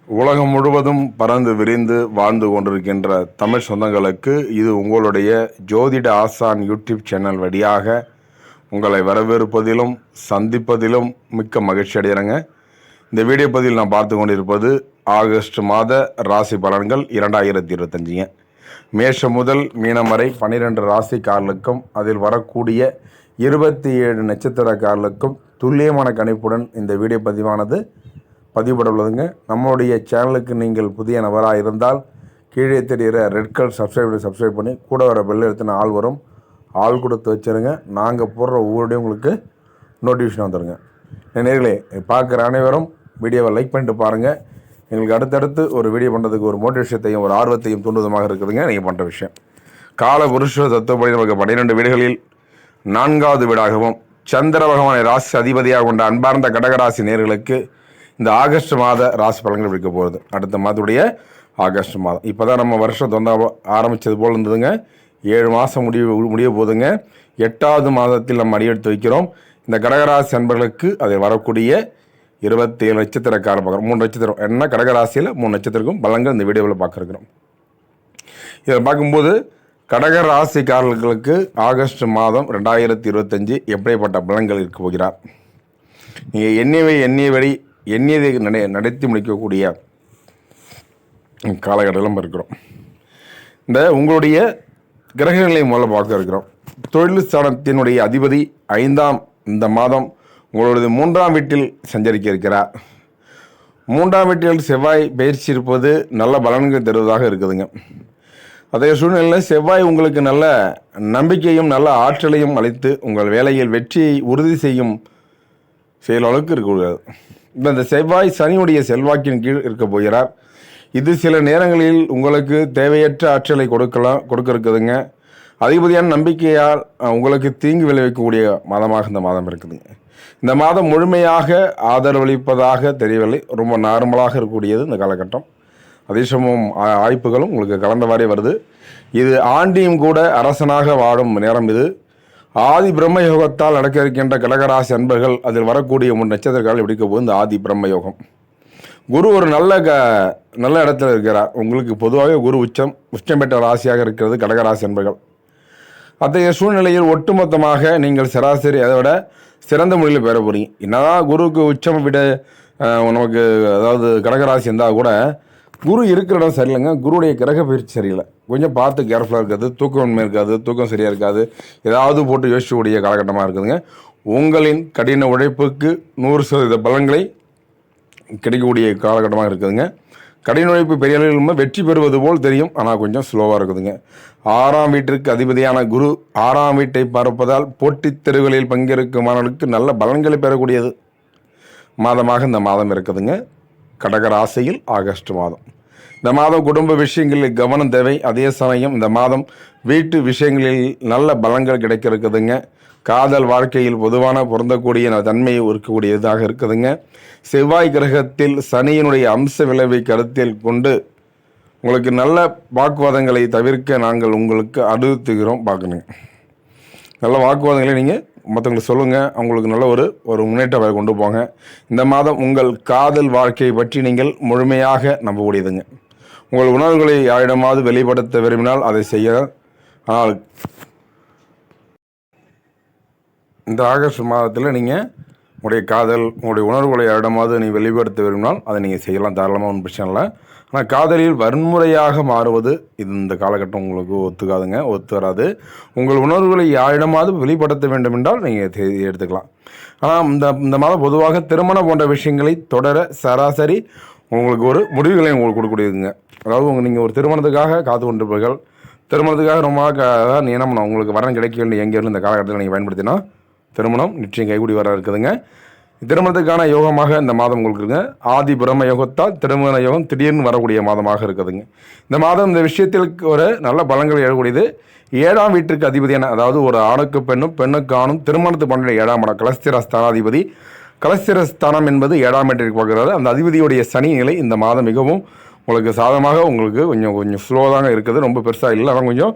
உலகம் முழுவதும் பறந்து விரிந்து வாழ்ந்து கொண்டிருக்கின்ற தமிழ் சொந்தங்களுக்கு இது உங்களுடைய ஜோதிட ஆசான் யூடியூப் சேனல் வழியாக உங்களை வரவேற்பதிலும் சந்திப்பதிலும் மிக்க மகிழ்ச்சி அடைகிறேங்க. இந்த வீடியோ பதிவில் நான் பார்த்து கொண்டிருப்பது ஆகஸ்ட் மாத ராசி பலன்கள் 2025ங்க. மேஷம் முதல் மீனம் வரை 12 ராசிக்காரர்களுக்கும் அதில் வரக்கூடிய 27 நட்சத்திரக்காரர்களுக்கும் துல்லியமான கணிப்புடன் இந்த வீடியோ பதிவானது பதிவுபட உள்ளதுங்க. நம்மளுடைய சேனலுக்கு நீங்கள் புதிய நபராக இருந்தால் கீழே தெரிகிற ரெட் கலர் சப்ஸ்கிரைப் பண்ணி கூட வர பெல் எடுத்துன ஆள் வரும், ஆள் கொடுத்து வச்சுருங்க. நாங்கள் போடுற ஒவ்வொருடையும் உங்களுக்கு நோட்டிஃபிகேஷன் வந்துடுங்க. நேயர்களே, பார்க்குற அனைவரும் வீடியோவை லைக் பண்ணிட்டு பாருங்கள். எங்களுக்கு அடுத்தடுத்து ஒரு வீடியோ பண்ணுறதுக்கு ஒரு மோட்டிவேஷத்தையும் ஒரு ஆர்வத்தையும் தூண்டுவதாக இருக்குதுங்க நீங்கள் பண்ணுற விஷயம். கால புருஷ தத்துவப்படி நமக்கு 12 வீடுகளில் 4வது வீடாகவும் சந்திர பகவானை ராசி அதிபதியாக கொண்ட அன்பார்ந்த கடகராசி நேயர்களுக்கு இந்த ஆகஸ்ட் மாத ராசி பலன்கள் விற்க போகிறது. அடுத்த மாதத்துடைய ஆகஸ்ட் மாதம் இப்போ தான் நம்ம வருஷம் ஆரம்பித்தது போல் இருந்ததுங்க. 7 மாதம் முடிய போதுங்க. 8வது மாதத்தில் நம்ம அடியெடுத்து வைக்கிறோம். இந்த கடகராசி அன்பர்களுக்கு அதை வரக்கூடிய 27 நட்சத்திரக்கார பார்க்குறோம். 3 நட்சத்திரம் என்ன கடகராசியில் 3 நட்சத்திரக்கும் பலன்கள் இந்த வீடியோவில் பார்க்குறோம். இதை பார்க்கும்போது கடகராசிக்காரர்களுக்கு ஆகஸ்ட் மாதம் 2025 எப்படிப்பட்ட பலன்கள் இருக்க போகிறார். நீங்கள் எண்ணியதை நடத்தி முடிக்கக்கூடிய காலகட்டத்தில் இருக்கிறோம். இந்த உங்களுடைய கிரகங்களை முதல்ல பார்க்க இருக்கிறோம். தொழில் ஸ்தானத்தினுடைய அதிபதி 5ஆம் இந்த மாதம் உங்களுடைய 3ஆம் வீட்டில் சஞ்சரிக்க இருக்கிறார். 3ஆம் வீட்டில் செவ்வாய் பயிற்சி இருப்பது நல்ல பலன்கள் தருவதாக இருக்குதுங்க. அதே சூழ்நிலையில் செவ்வாய் உங்களுக்கு நல்ல நம்பிக்கையும் நல்ல ஆற்றலையும் அளித்து உங்கள் வேலையில் வெற்றியை உறுதி செய்யும் அளவுக்கு இருக்கக்கூடாது. இந்த செவ்வாய் சனியுடைய செல்வாக்கின் கீழ் இருக்க போகிறார். இது சில நேரங்களில் உங்களுக்கு தேவையற்ற ஆற்றலை கொடுக்க இருக்குதுங்க. அதிகப்படியான நம்பிக்கையால் உங்களுக்கு தீங்கு விளைவிக்கக்கூடிய மாதமாக இந்த மாதம் இருக்குதுங்க. இந்த மாதம் முழுமையாக ஆதரவளிப்பதாக தெரியவில்லை. ரொம்ப நார்மலாக இருக்கக்கூடியது இந்த காலகட்டம். அதிர்ஷ்டமும் வாய்ப்புகளும் உங்களுக்கு கலந்தவாறே வருது. இது ஆண்டியும் கூட அரசனாக வாழும் நேரம். இது ஆதி பிரம்ம யோகத்தால் நடக்க இருக்கின்ற கடகராசி அன்பர்கள் அதில் வரக்கூடிய 3 நட்சத்திரக்காரர்கள் பிடிக்க போது இந்த ஆதி பிரம்ம யோகம். குரு ஒரு நல்ல இடத்துல இருக்கிறார். உங்களுக்கு பொதுவாக குரு உச்சம் பெற்ற ராசியாக இருக்கிறது கடகராசி அன்பர்கள். அத்தகைய சூழ்நிலையில் ஒட்டுமொத்தமாக நீங்கள் சராசரி அதை விட சிறந்த முறையில் பெற போறீங்க. என்னதான் குருவுக்கு உச்சம் விட நமக்கு அதாவது கடகராசி இருந்தால் கூட குரு இருக்கிற இடம் சரியில்லைங்க. குருவுடைய கிரக பயிற்சி சரியில்லை. கொஞ்சம் பார்த்து கேர்ஃபுல்லாக இருக்காது. தூக்கம் இருக்காது, தூக்கம் சரியாக இருக்காது. ஏதாவது போட்டு யோசிக்கக்கூடிய காலகட்டமாக இருக்குதுங்க. உங்களின் கடின உழைப்புக்கு 100% பலன்களை கிடைக்கக்கூடிய காலகட்டமாக இருக்குதுங்க. கடின உழைப்பு பெரிய அளவில் வெற்றி பெறுவது போல் தெரியும், ஆனால் கொஞ்சம் ஸ்லோவாக இருக்குதுங்க. 6ஆம் வீட்டிற்கு அதிபதியான குரு 6ஆம் வீட்டை பார்ப்பதால் போட்டித் தெருவுகளில் பங்கேற்கும் மாணவர்களுக்கு நல்ல பலன்களை பெறக்கூடியது மாதமாக இந்த மாதம் இருக்குதுங்க. கடகராசியில் ஆகஸ்ட் மாதம். இந்த மாதம் குடும்ப விஷயங்களில் கவனம் தேவை. அதே சமயம் இந்த மாதம் வீட்டு விஷயங்களில் நல்ல பலன்கள் கிடைக்க இருக்குதுங்க. காதல் வாழ்க்கையில் பொதுவான பொருந்தக்கூடிய தன்மையை இருக்கக்கூடியதாக இருக்குதுங்க. செவ்வாய் கிரகத்தில் சனியினுடைய அம்ச விளைவை கருத்தில் கொண்டு உங்களுக்கு நல்ல வாக்குவாதங்களை தவிர்க்க நாங்கள் உங்களுக்கு அறிவுறுத்துகிறோம். பார்க்கணுங்க, நல்ல வாக்குவாதங்களை நீங்கள் மற்றவங்களுக்கு சொல்லுங்கள். அவங்களுக்கு நல்ல ஒரு முன்னேற்றத்தை கொண்டு போங்க. இந்த மாதம் உங்கள் காதல் வாழ்க்கையை பற்றி நீங்கள் முழுமையாக நம்பக்கூடியதுங்க. உங்கள் உணர்வுகளை யாரிடமாவது வெளிப்படுத்த விரும்பினால் அதை செய்ய. ஆனால் இந்த ஆகஸ்ட் மாதத்தில் நீங்கள் உங்களுடைய காதல் உங்களுடைய உணர்வுகளை யாரிடமாவது நீங்கள் வெளிப்படுத்த விரும்பினால் அதை நீங்கள் செய்யலாம், தாராளமாக ஒன்றும் பிரச்சனை இல்லை. ஆனால் காதலில் வன்முறையாக மாறுவது இந்த காலகட்டம் உங்களுக்கு ஒத்து வராது. உங்கள் உணர்வுகளை யாரிடமாவது வெளிப்படுத்த வேண்டும் என்றால் நீங்கள் எடுத்துக்கலாம். ஆனால் இந்த மாதம் பொதுவாக திருமணம் போன்ற விஷயங்களை தொடர சராசரி உங்களுக்கு ஒரு முடிவுகளை உங்களுக்கு கொடுக்கக்கூடியதுங்க. அதாவது நீங்கள் ஒரு திருமணத்துக்காக காத்து கொண்டிருப்பீர்கள். திருமணத்துக்காக ரொம்ப நியமனம் உங்களுக்கு வரணும் கிடைக்க வேண்டிய எங்கேருந்து இந்த காலகட்டத்தில் நீங்கள் பயன்படுத்தினா திருமணம் நிச்சயம் கைகூடி வர இருக்குதுங்க. திருமணத்துக்கான யோகமாக இந்த மாதம் உங்களுக்கு இருக்குங்க. ஆதி பிரம்ம யோகத்தால் திருமண யோகம் திடீர்னு வரக்கூடிய மாதமாக இருக்குதுங்க. இந்த மாதம் இந்த விஷயத்தில் ஒரு நல்ல பலன்கள் எழக்கூடியது. 7ஆம் வீட்டிற்கு அதிபதியான அதாவது ஒரு ஆணுக்கு பெண்ணுக்கு ஆணும் திருமணத்து பண்ண 7ஆம் இடம் கலஸ்திர ஸ்தானாதிபதி. கலஸ்திர ஸ்தானம் என்பது 7ஆம் வீட்டிற்கு பார்க்கிறாரு. அந்த அதிபதியுடைய சனி நிலை இந்த மாதம் மிகவும் உங்களுக்கு சாதகமாக உங்களுக்கு கொஞ்சம் ஸ்லோவாக இருக்குது. ரொம்ப பெருசாக இல்லை. ஆனால் கொஞ்சம்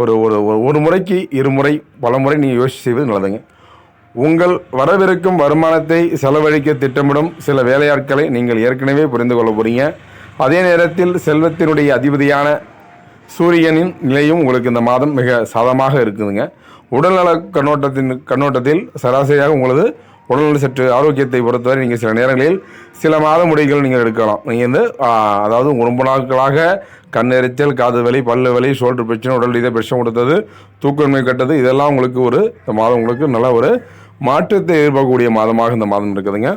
ஒரு முறைக்கு 2 முறை பல முறை நீங்கள் யோசிச்சு செய்வது நல்லதுங்க. உங்கள் வரவிருக்கும் வருமானத்தை செலவழிக்க திட்டமிடும் சில வேலையாட்களை நீங்கள் ஏற்கனவே புரிந்து கொள்ள போகிறீங்க. அதே நேரத்தில் செல்வத்தினுடைய அதிபதியான சூரியனின் நிலையும் உங்களுக்கு இந்த மாதம் மிக சாதமாக இருக்குதுங்க. உடல்நல கண்ணோட்டத்தில் சராசரியாக உங்களது உடல்நல சற்று ஆரோக்கியத்தை பொறுத்தவரை நீங்கள் சில நேரங்களில் சில மாத முடிகள் நீங்கள் எடுக்கலாம். நீங்கள் அதாவது ரொம்ப நாட்களாக கண் எரிச்சல், காது வலி, பல்லு வலி, ஷோல்டர் பிரச்சனை, உடல் ரீதியாக பிரச்சனை கொடுத்தது, தூக்கமின்மை கட்டது, இதெல்லாம் உங்களுக்கு இந்த மாதம் உங்களுக்கு நல்ல ஒரு மாற்றத்தை எதிர்பார்க்கக்கூடிய மாதமாக இந்த மாதம் இருக்குதுங்க.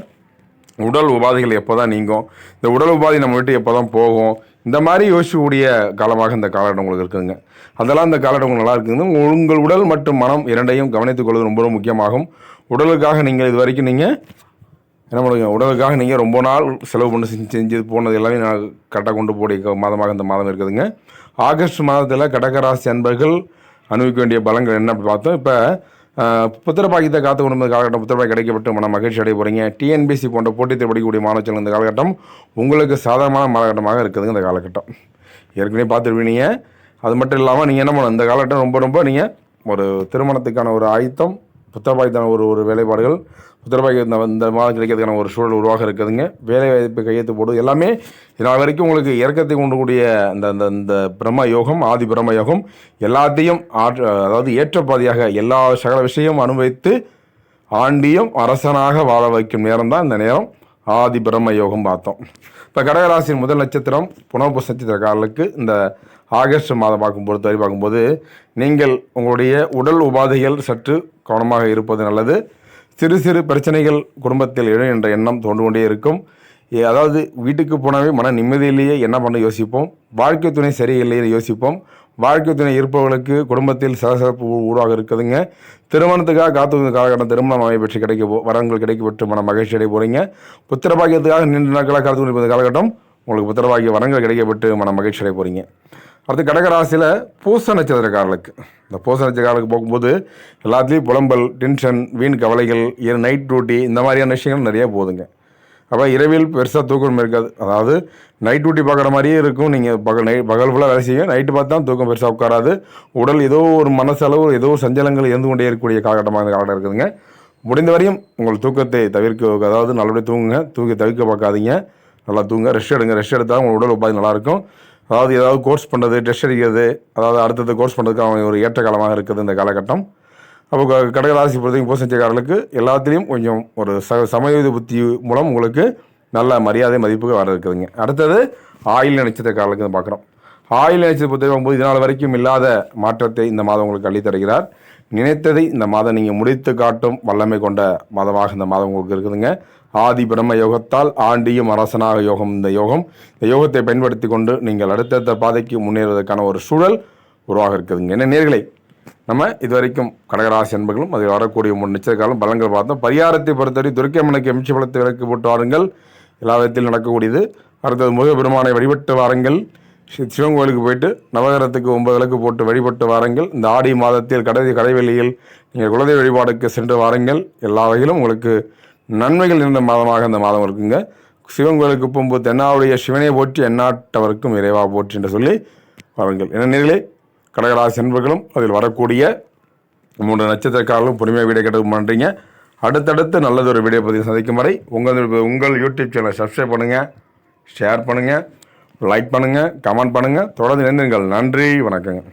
உடல் உபாதைகள் எப்போ தான் நீங்கும், இந்த உடல் உபாதை நம்ம விட்டு எப்போ தான் போகும், இந்த மாதிரி யோசிக்கக்கூடிய காலமாக இந்த காலகட்டம் உங்களுக்கு இருக்குதுங்க. அதெல்லாம் இந்த காலகட்டம் நல்லா இருக்குதுங்க. உங்கள் உடல் மற்றும் மனம் இரண்டையும் கவனித்துக் கொள்வது ரொம்ப ரொம்ப முக்கியமாகும். உடலுக்காக நீங்கள் இது வரைக்கும் நீங்கள் என்ன பண்ணுங்க, உடலுக்காக நீங்கள் ரொம்ப நாள் செலவு பண்ணி செஞ்சு போனது எல்லாமே நான் கரெக்டாக கொண்டு போடிய மாதமாக இந்த மாதம் இருக்குதுங்க. ஆகஸ்ட் மாதத்தில் கடகராசி அன்பர்கள் அனுபவிக்க வேண்டிய பலங்கள் என்ன பார்த்தோம். இப்போ புத்திரபாக்கியத்தை காத்து கொண்டு காலகட்டம் புத்திரபாக்கி கிடைக்கப்பட்டு மன மகிழ்ச்சி அடைய போகிறீங்க. டிஎன்பிசி போன்ற போட்டியில் படிக்கக்கூடிய மாணவர்கள் இந்த காலகட்டம் உங்களுக்கு சாதாரணமான காலகட்டமாக இருக்குதுங்க. இந்த காலகட்டம் ஏற்கனவே பார்த்துருவீங்க. அது மட்டும் இல்லாமல் நீங்கள் என்ன பண்ணணும், இந்த காலகட்டம் ரொம்ப ரொம்ப நீங்கள் ஒரு திருமணத்துக்கான ஒரு ஆயத்தம், புத்திரபாக்கியத்தான ஒரு வேலைப்பாடுகள், புத்திரபாக்கியம் இந்த மாதம் கிடைக்கிறதுக்கான ஒரு சூழல் உருவாக இருக்குதுங்க. வேலை வாய்ப்பு கையெழுத்து போடுவது எல்லாமே இதனால் வரைக்கும் உங்களுக்கு இறக்கத்தை கொண்டுக்கூடிய இந்த பிரம்ம யோகம், ஆதி பிரம்ம யோகம் எல்லாத்தையும் அதாவது ஏற்றப்பாதியாக எல்லா சகல விஷயம் அனுபவித்து ஆண்டியும் அரசனாக வாழ வைக்கும் நேரம் தான் இந்த நேரம் ஆதி பிரம்ம யோகம் பார்த்தோம். இப்போ கடகராசியின் முதல் நட்சத்திரம் புனர்பூச நட்சத்திரக்காரர்களுக்கு இந்த ஆகஸ்ட் மாதம் பார்க்கும்போது நீங்கள் உங்களுடைய உடல் உபாதைகள் சற்று கவனமாக இருப்பது நல்லது. சிறு சிறு பிரச்சனைகள் குடும்பத்தில் எழும் என்ற எண்ணம் தோன்று கொண்டே இருக்கும். அதாவது வீட்டுக்கு போனாவே மன நிம்மதியிலேயே என்ன பண்ண யோசிப்போம், வாழ்க்கை துணை சரியில்லையே யோசிப்போம். வாழ்க்கை துணை இருப்பவர்களுக்கு குடும்பத்தில் சலசலப்பு உருவாக இருக்குதுங்க. திருமணத்துக்காக காத்து காலகட்டம் திருமணம் பெற்று வரங்கள் கிடைக்கப்பட்டு மன மகிழ்ச்சி அடைய போகிறீங்க. புத்திரபாக்கியத்துக்காக நீண்ட நாட்களாக காத்து கொண்டிருப்பது காலகட்டம் உங்களுக்கு புத்திரபாக்கிய வரங்கள் கிடைக்கப்பட்டு மன மகிழ்ச்சி அடைய போகிறீங்க. அடுத்து கடகராசியில் பூச நட்சத்திரக்காரர்களுக்கு இந்த பூச நட்சத்திரக்காரர்களுக்கு போகும்போது எல்லாத்துலேயும் புலம்பல், டென்ஷன், வீண் கவலைகள், நைட் டியூட்டி இந்த மாதிரியான விஷயங்கள் நிறையா போகுதுங்க. அப்போ இரவில் பெருசாக தூக்கம் இருக்காது. அதாவது நைட் டியூட்டி பார்க்குற மாதிரியே இருக்கும். நீங்கள் பகல் ஃபுல்லாக வேலை செய்யும், நைட்டு பார்த்தா தூக்கம் பெருசாக உட்காராது. உடல் ஏதோ ஒரு மனசளவு ஏதோ சஞ்சலங்கள் இருந்து கொண்டே இருக்கக்கூடிய காலகட்டமாக இந்த காலகட்டம் இருக்குதுங்க. முடிந்தவரையும் உங்கள் தூக்கத்தை தவிர்க்க, அதாவது நல்லபடியாக தூங்கி தவிர்க்க பார்க்காதீங்க. நல்லா தூங்க, ரெஸ்ட் எடுங்க. ரெஸ்ட் எடுத்தால் உங்கள் உடல் உபாதை நல்லாயிருக்கும். அதாவது ஏதாவது கோர்ஸ் பண்ணுறது, டெஸ்ட் அடிக்கிறது, அதாவது அடுத்தது கோர்ஸ் பண்ணுறதுக்கு ஒரு ஏற்ற காலமாக இருக்குது இந்த காலகட்டம். அப்போ கடகராசி பொறுத்தவரைக்கும் பூசணிச்சக்காரர்களுக்கு எல்லாத்துலேயும் கொஞ்சம் ஒரு சமயோஜித புத்தி மூலம் உங்களுக்கு நல்ல மரியாதை மதிப்புகள் வர இருக்குதுங்க. அடுத்தது ஆயில்ய நட்சத்திரக்காரர்களுக்கு பார்க்குறோம். ஆயில்ய நட்சத்திர பொறுத்தவரைக்கும் போது இதனால் வரைக்கும் இல்லாத மாற்றத்தை இந்த மாதம் உங்களுக்கு அள்ளித்தருகிறார். நினைத்ததை இந்த மாதம் நீங்கள் முடித்து காட்டும் வல்லமை கொண்ட மாதமாக இந்த மாதம் உங்களுக்கு இருக்குதுங்க. ஆதி பிரம்ம யோகத்தால் ஆண்டியும் அரசனாக யோகம் இந்த யோகத்தை பயன்படுத்தி கொண்டு நீங்கள் அடுத்தடுத்த பாதைக்கு முன்னேறுவதற்கான ஒரு சூழல் உருவாக இருக்குதுங்க. என்ன நேர்களை நம்ம இதுவரைக்கும் கடகராசி அன்பர்களும் அதில் வரக்கூடிய 3 நட்சத்திரக்காலம் பலன்கள் பார்த்தோம். பரிகாரத்தை பொறுத்தவரை துர்க்கையம்மனுக்கு எம்சி பழத்தை விளக்கு போட்டு வாருங்கள், எல்லா விதத்திலும் நடக்கக்கூடியது. அடுத்தது முருகப்பெருமானை வழிபட்டு வாருங்கள். சிவன் கோயிலுக்கு போயிட்டு நவகிரகத்துக்கு 9 விளக்கு போட்டு வழிபட்டு வாருங்கள். இந்த ஆடி மாதத்தில் கடைவெளியில் நீங்கள் குலதெய்வ வழிபாடுக்கு சென்று வாருங்கள். எல்லா வகையிலும் உங்களுக்கு நன்மைகள் இருந்த மாதமாக இந்த மாதம் இருக்குங்க. சிவன் கோயிலுக்கு போகும்போது தென்னாவுடைய சிவனை போற்றி எந்நாட்டவருக்கும் இறைவா போற்றி என்று சொல்லி வாருங்கள். என்ன நேர்களே, கடகராசி அன்பர்களும் அதில் வரக்கூடிய 3 நட்சத்திரக்காரர்களும் பொறுமையாக வீடியோ கேட்டு பண்ணுறீங்க. அடுத்தடுத்து நல்லதொரு வீடியோ பதிவு சந்திக்கும் வரை உங்கள் யூடியூப் சேனலை சப்ஸ்கிரைப் பண்ணுங்கள், ஷேர் பண்ணுங்கள், லைக் பண்ணுங்கள், கமெண்ட் பண்ணுங்கள். தொடர்ந்து இணைந்திருங்கள். நன்றி, வணக்கங்க.